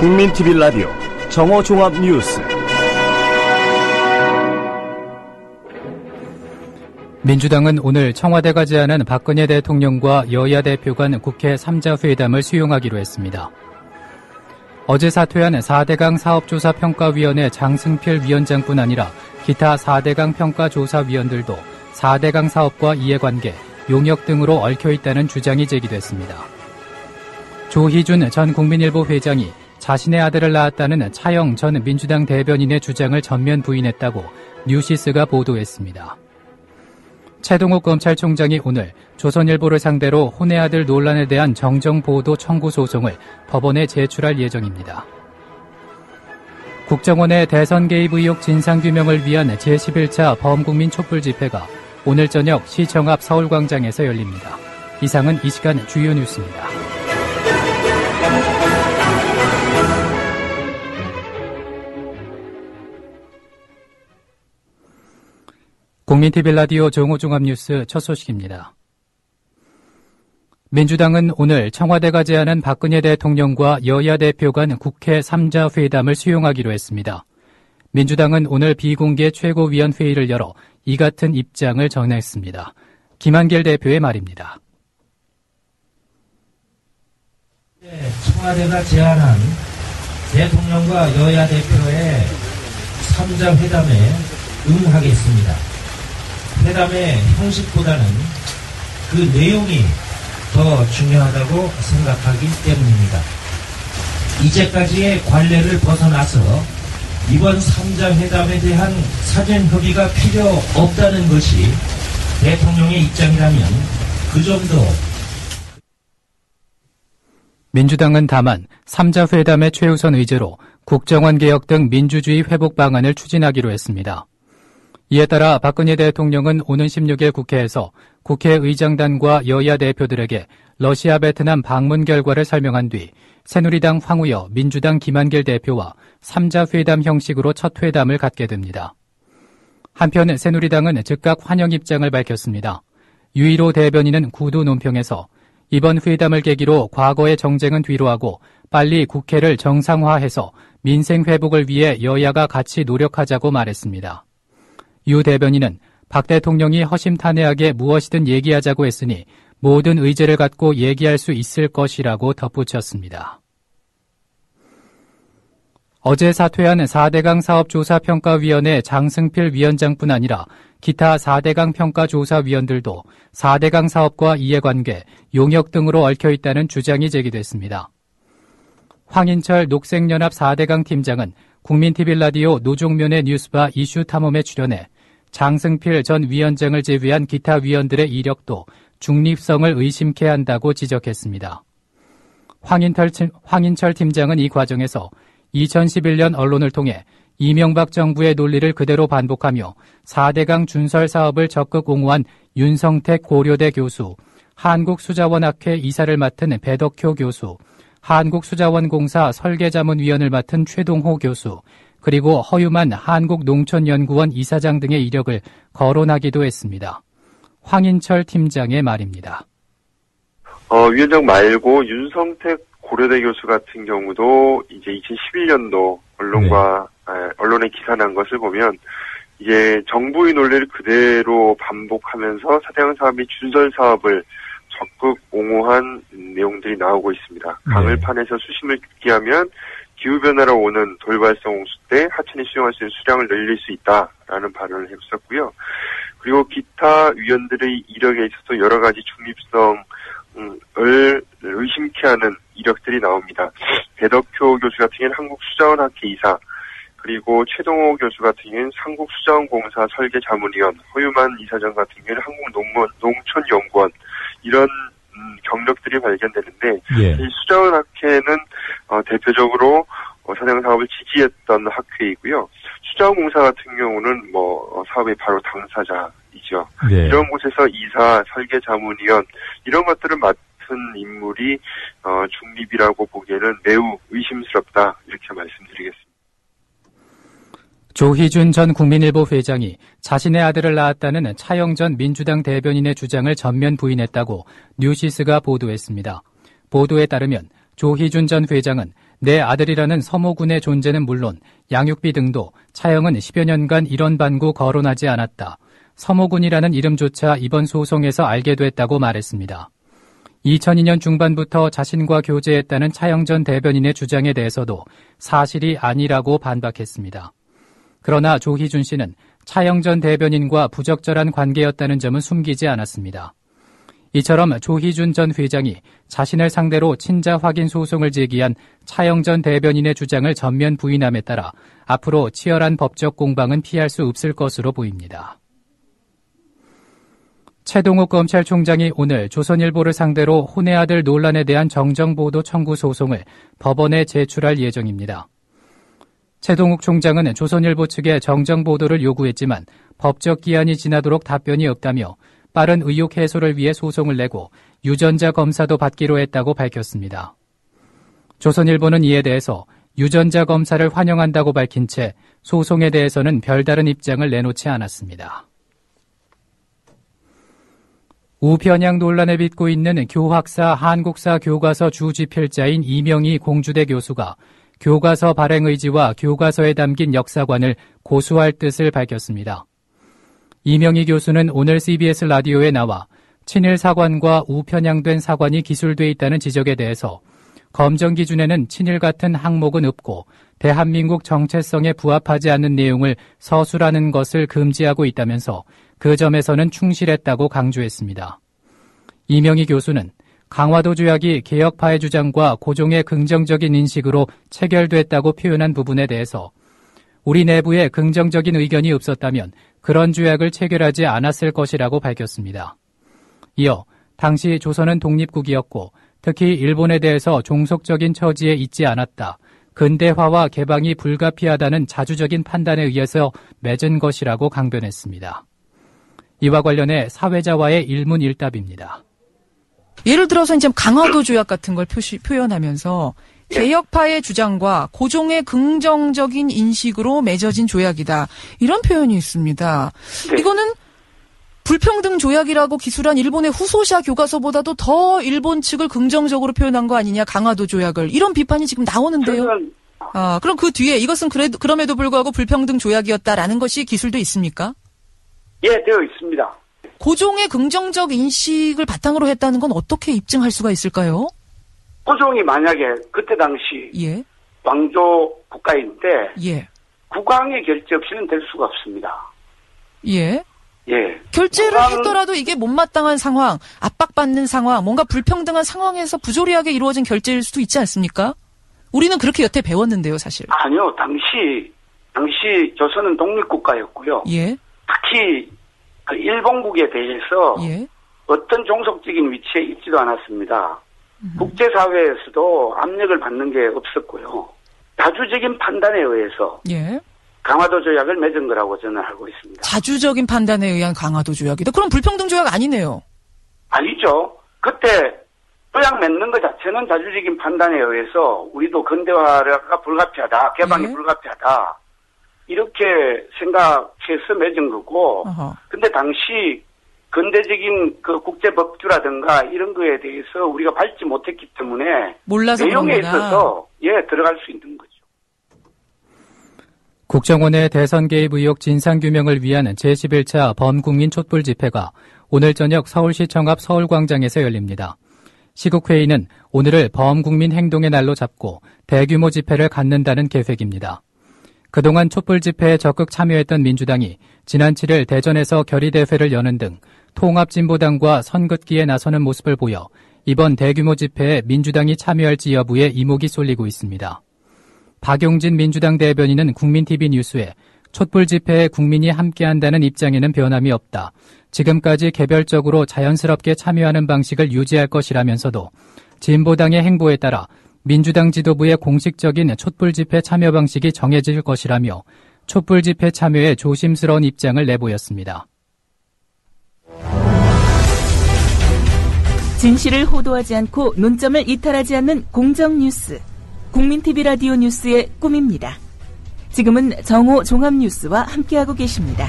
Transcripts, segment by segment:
국민TV 라디오 정오종합뉴스. 민주당은 오늘 청와대가 제안한 박근혜 대통령과 여야 대표 간 국회 3자 회담을 수용하기로 했습니다. 어제 사퇴한 4대강 사업조사평가위원회 장승필 위원장뿐 아니라 기타 4대강 평가조사위원들도 4대강 사업과 이해관계, 용역 등으로 얽혀있다는 주장이 제기됐습니다. 조희준 전 국민일보 회장이 자신의 아들을 낳았다는 차영 전 민주당 대변인의 주장을 전면 부인했다고 뉴시스가 보도했습니다. 최동욱 검찰총장이 오늘 조선일보를 상대로 혼의 아들 논란에 대한 정정보도 청구 소송을 법원에 제출할 예정입니다. 국정원의 대선 개입 의혹 진상규명을 위한 제11차 범국민 촛불 집회가 오늘 저녁 시청 앞 서울광장에서 열립니다. 이상은 이 시간 주요 뉴스입니다. 국민TV 라디오 정오종합뉴스 첫 소식입니다. 민주당은 오늘 청와대가 제안한 박근혜 대통령과 여야 대표 간 국회 3자 회담을 수용하기로 했습니다. 민주당은 오늘 비공개 최고위원회의를 열어 이 같은 입장을 전했습니다. 김한길 대표의 말입니다. 청와대가 제안한 대통령과 여야 대표의 3자 회담에 응하겠습니다. 회담의 형식보다는 그 내용이 더 중요하다고 생각하기 때문입니다. 이제까지의 관례를 벗어나서 이번 3자 회담에 대한 사전 협의가 필요 없다는 것이 대통령의 입장이라면 그 점도. 민주당은 다만 3자 회담의 최우선 의제로 국정원 개혁 등 민주주의 회복 방안을 추진하기로 했습니다. 이에 따라 박근혜 대통령은 오는 16일 국회에서 국회의장단과 여야 대표들에게 러시아 베트남 방문 결과를 설명한 뒤 새누리당 황우여, 민주당 김한길 대표와 3자 회담 형식으로 첫 회담을 갖게 됩니다. 한편 새누리당은 즉각 환영 입장을 밝혔습니다. 유일호 대변인은 구두 논평에서 이번 회담을 계기로 과거의 정쟁은 뒤로하고 빨리 국회를 정상화해서 민생 회복을 위해 여야가 같이 노력하자고 말했습니다. 유 대변인은 박 대통령이 허심탄회하게 무엇이든 얘기하자고 했으니 모든 의제를 갖고 얘기할 수 있을 것이라고 덧붙였습니다. 어제 사퇴한 4대강 사업조사평가위원회 장승필 위원장뿐 아니라 기타 4대강 평가조사위원들도 4대강 사업과 이해관계, 용역 등으로 얽혀있다는 주장이 제기됐습니다. 황인철 녹색연합 4대강 팀장은 국민TV 라디오 노종면의 뉴스바 이슈 탐험에 출연해 장승필 전 위원장을 제외한 기타 위원들의 이력도 중립성을 의심케 한다고 지적했습니다. 황인철 팀장은 이 과정에서 2011년 언론을 통해 이명박 정부의 논리를 그대로 반복하며 4대강 준설 사업을 적극 옹호한 윤성택 고려대 교수, 한국수자원학회 이사를 맡은 배덕효 교수, 한국수자원공사 설계자문위원을 맡은 최동호 교수, 그리고 허유만 한국농촌연구원 이사장 등의 이력을 거론하기도 했습니다. 황인철 팀장의 말입니다. 위원장 말고 윤성택 고려대 교수 같은 경우도 이제 2011년도 언론에 기사 난 것을 보면 이게 정부의 논리를 그대로 반복하면서 4대강 사업이 준설 사업을 적극 옹호한 내용들이 나오고 있습니다. 강을 파내서 수심을 깊게 하면 기후변화로 오는 돌발성 홍수 때 하천이 수용할 수 있는 수량을 늘릴 수 있다라는 발언을 했었고요. 그리고 기타 위원들의 이력에 있어서 여러 가지 중립성을 의심케 하는 이력들이 나옵니다. 배덕효 교수 같은 경우는 한국수자원학회 이사, 그리고 최동호 교수 같은 경우는 한국수자원공사 설계자문위원, 허유만 이사장 같은 경우는 한국농촌연구원, 이런 경력들이 발견되는데, 이 수자원학회는 대표적으로 4대강 사업을 지지했던 학회이고요. 수자원공사 같은 경우는 사업의 바로 당사자이죠. 이런 곳에서 이사, 설계자문위원 이런 것들을 맡은 인물이 중립이라고 보기에는 매우 의심스럽다, 이렇게 말씀드리겠습니다. 조희준 전 국민일보 회장이 자신의 아들을 낳았다는 차영 전 민주당 대변인의 주장을 전면 부인했다고 뉴시스가 보도했습니다. 보도에 따르면 조희준 전 회장은 내 아들이라는 서모군의 존재는 물론 양육비 등도 차영은 10여 년간 이런 반구 거론하지 않았다. 서모군이라는 이름조차 이번 소송에서 알게 됐다고 말했습니다. 2002년 중반부터 자신과 교제했다는 차영 전 대변인의 주장에 대해서도 사실이 아니라고 반박했습니다. 그러나 조희준 씨는 차영 전 대변인과 부적절한 관계였다는 점은 숨기지 않았습니다. 이처럼 조희준 전 회장이 자신을 상대로 친자 확인 소송을 제기한 차영 전 대변인의 주장을 전면 부인함에 따라 앞으로 치열한 법적 공방은 피할 수 없을 것으로 보입니다. 최동욱 검찰총장이 오늘 조선일보를 상대로 혼의 아들 논란에 대한 정정보도 청구 소송을 법원에 제출할 예정입니다. 최동욱 총장은 조선일보 측에 정정보도를 요구했지만 법적 기한이 지나도록 답변이 없다며 빠른 의혹 해소를 위해 소송을 내고 유전자 검사도 받기로 했다고 밝혔습니다. 조선일보는 이에 대해서 유전자 검사를 환영한다고 밝힌 채 소송에 대해서는 별다른 입장을 내놓지 않았습니다. 우편향 논란에 빚고 있는 교학사 한국사 교과서 주집필자인 이명희 공주대 교수가 교과서 발행 의지와 교과서에 담긴 역사관을 고수할 뜻을 밝혔습니다. 이명희 교수는 오늘 CBS 라디오에 나와 친일 사관과 우편향된 사관이 기술돼 있다는 지적에 대해서 검정 기준에는 친일 같은 항목은 없고 대한민국 정체성에 부합하지 않는 내용을 서술하는 것을 금지하고 있다면서 그 점에서는 충실했다고 강조했습니다. 이명희 교수는 강화도 조약이 개혁파의 주장과 고종의 긍정적인 인식으로 체결됐다고 표현한 부분에 대해서 우리 내부에 긍정적인 의견이 없었다면 그런 조약을 체결하지 않았을 것이라고 밝혔습니다. 이어 당시 조선은 독립국이었고 특히 일본에 대해서 종속적인 처지에 있지 않았다. 근대화와 개방이 불가피하다는 자주적인 판단에 의해서 맺은 것이라고 강변했습니다. 이와 관련해 사회자와의 일문일답입니다. 예를 들어서 이제 강화도 조약 같은 걸 표현하면서 개혁파의 주장과 고종의 긍정적인 인식으로 맺어진 조약이다. 이런 표현이 있습니다. 네. 이거는 불평등 조약이라고 기술한 일본의 후소시아 교과서보다도 더 일본 측을 긍정적으로 표현한 거 아니냐, 강화도 조약을. 이런 비판이 지금 나오는데요. 그럼 그 뒤에 이것은 그럼에도 불구하고 불평등 조약이었다라는 것이 기술도 있습니까? 예, 되어 있습니다. 고종의 긍정적 인식을 바탕으로 했다는 건 어떻게 입증할 수가 있을까요? 고종이 만약에 그때 당시 예. 왕조 국가인데 예. 국왕의 결재 없이는 될 수가 없습니다. 예. 예. 결재를 했더라도 이게 못마땅한 상황, 압박받는 상황, 뭔가 불평등한 상황에서 부조리하게 이루어진 결재일 수도 있지 않습니까? 우리는 그렇게 여태 배웠는데요, 사실. 아니요. 당시 조선은 독립국가였고요. 예. 특히 일본국에 대해서 예. 어떤 종속적인 위치에 있지도 않았습니다. 국제사회에서도 압력을 받는 게 없었고요. 다주적인 판단에 의해서 예. 강화도 조약을 맺은 거라고 저는 알고 있습니다. 자주적인 판단에 의한 강화도 조약이다. 그럼 불평등 조약 아니네요. 아니죠. 그때 조약 맺는 것 자체는 자주적인 판단에 의해서 우리도 근대화가 불가피하다, 개방이 예. 불가피하다 이렇게 생각해서 맺은 거고. 근데 당시 근대적인 그 국제법규라든가 이런 거에 대해서 우리가 밟지 못했기 때문에 몰라서 내용에 그런구나. 있어서 들어갈 수 있는 거죠. 국정원의 대선 개입 의혹 진상규명을 위한 제11차 범국민 촛불 집회가 오늘 저녁 서울시청 앞 서울광장에서 열립니다. 시국회의는 오늘을 범국민 행동의 날로 잡고 대규모 집회를 갖는다는 계획입니다. 그동안 촛불 집회에 적극 참여했던 민주당이 지난 7일 대전에서 결의대회를 여는 등 통합진보당과 선긋기에 나서는 모습을 보여 이번 대규모 집회에 민주당이 참여할지 여부에 이목이 쏠리고 있습니다. 박용진 민주당 대변인은 국민TV 뉴스에 촛불 집회에 국민이 함께한다는 입장에는 변함이 없다. 지금까지 개별적으로 자연스럽게 참여하는 방식을 유지할 것이라면서도 진보당의 행보에 따라 민주당 지도부의 공식적인 촛불 집회 참여 방식이 정해질 것이라며 촛불 집회 참여에 조심스러운 입장을 내보였습니다. 진실을 호도하지 않고 논점을 이탈하지 않는 공정뉴스. 국민TV 라디오 뉴스의 꿈입니다. 지금은 정오 종합뉴스와 함께하고 계십니다.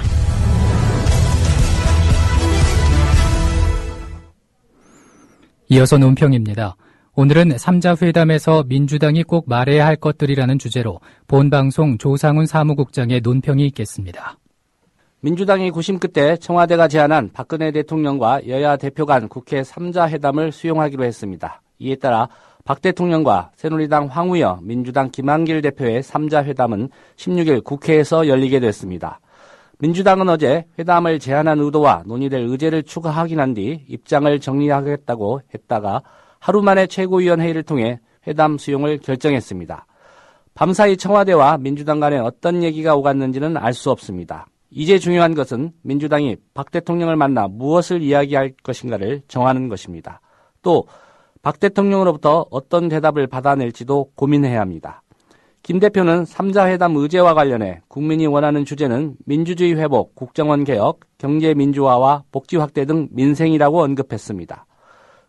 이어서 논평입니다. 오늘은 3자 회담에서 민주당이 꼭 말해야 할 것들이라는 주제로 본방송 조상훈 사무국장의 논평이 있겠습니다. 민주당이 구심 끝에 청와대가 제안한 박근혜 대통령과 여야 대표 간 국회 3자 회담을 수용하기로 했습니다. 이에 따라 박 대통령과 새누리당 황우여, 민주당 김한길 대표의 3자 회담은 16일 국회에서 열리게 됐습니다. 민주당은 어제 회담을 제안한 의도와 논의될 의제를 추가하긴 한 뒤 입장을 정리하겠다고 했다가 하루 만에 최고위원회의를 통해 회담 수용을 결정했습니다. 밤사이 청와대와 민주당 간에 어떤 얘기가 오갔는지는 알 수 없습니다. 이제 중요한 것은 민주당이 박 대통령을 만나 무엇을 이야기할 것인가를 정하는 것입니다. 또 박 대통령으로부터 어떤 대답을 받아낼지도 고민해야 합니다. 김 대표는 3자 회담 의제와 관련해 국민이 원하는 주제는 민주주의 회복, 국정원 개혁, 경제 민주화와 복지 확대 등 민생이라고 언급했습니다.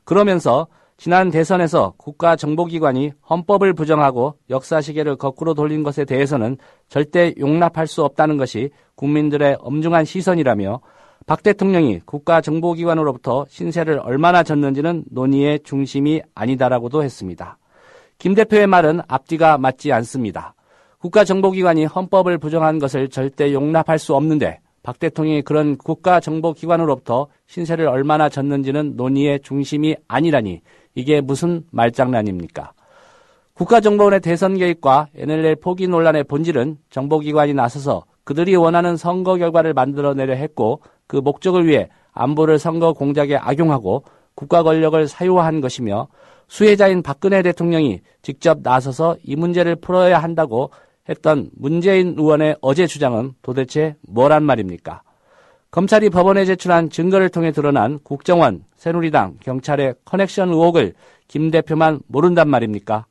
그러면서 지난 대선에서 국가정보기관이 헌법을 부정하고 역사 시계를 거꾸로 돌린 것에 대해서는 절대 용납할 수 없다는 것이 국민들의 엄중한 시선이라며 박 대통령이 국가정보기관으로부터 신세를 얼마나 졌는지는 논의의 중심이 아니다라고도 했습니다. 김 대표의 말은 앞뒤가 맞지 않습니다. 국가정보기관이 헌법을 부정한 것을 절대 용납할 수 없는데 박 대통령이 그런 국가정보기관으로부터 신세를 얼마나 졌는지는 논의의 중심이 아니라니 이게 무슨 말장난입니까? 국가정보원의 대선 개입과 NLL 포기 논란의 본질은 정보기관이 나서서 그들이 원하는 선거 결과를 만들어내려 했고 그 목적을 위해 안보를 선거 공작에 악용하고 국가 권력을 사유화한 것이며 수혜자인 박근혜 대통령이 직접 나서서 이 문제를 풀어야 한다고 했던 문재인 의원의 어제 주장은 도대체 뭐란 말입니까? 검찰이 법원에 제출한 증거를 통해 드러난 국정원, 새누리당, 경찰의 커넥션 의혹을 김 대표만 모른단 말입니까?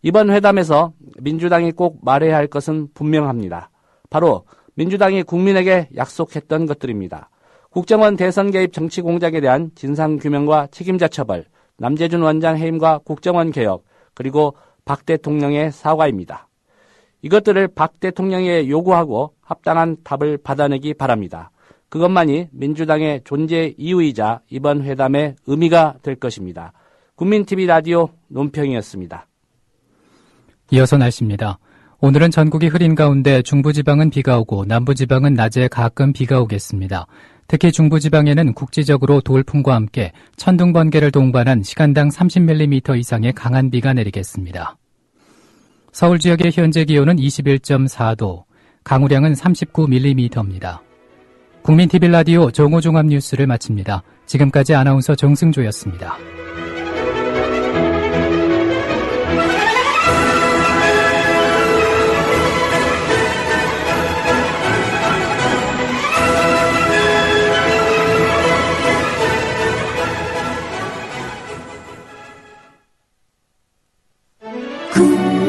이번 회담에서 민주당이 꼭 말해야 할 것은 분명합니다. 바로 민주당이 국민에게 약속했던 것들입니다. 국정원 대선 개입 정치 공작에 대한 진상규명과 책임자 처벌, 남재준 원장 해임과 국정원 개혁, 그리고 박 대통령의 사과입니다. 이것들을 박 대통령에게 요구하고 합당한 답을 받아내기 바랍니다. 그것만이 민주당의 존재 이유이자 이번 회담의 의미가 될 것입니다. 국민TV 라디오 논평이었습니다. 이어서 날씨입니다. 오늘은 전국이 흐린 가운데 중부지방은 비가 오고 남부지방은 낮에 가끔 비가 오겠습니다. 특히 중부지방에는 국지적으로 돌풍과 함께 천둥 번개를 동반한 시간당 30mm 이상의 강한 비가 내리겠습니다. 서울 지역의 현재 기온은 21.4도, 강우량은 39mm입니다. 국민TV 라디오 정오종합뉴스를 마칩니다. 지금까지 아나운서 정승조였습니다. 구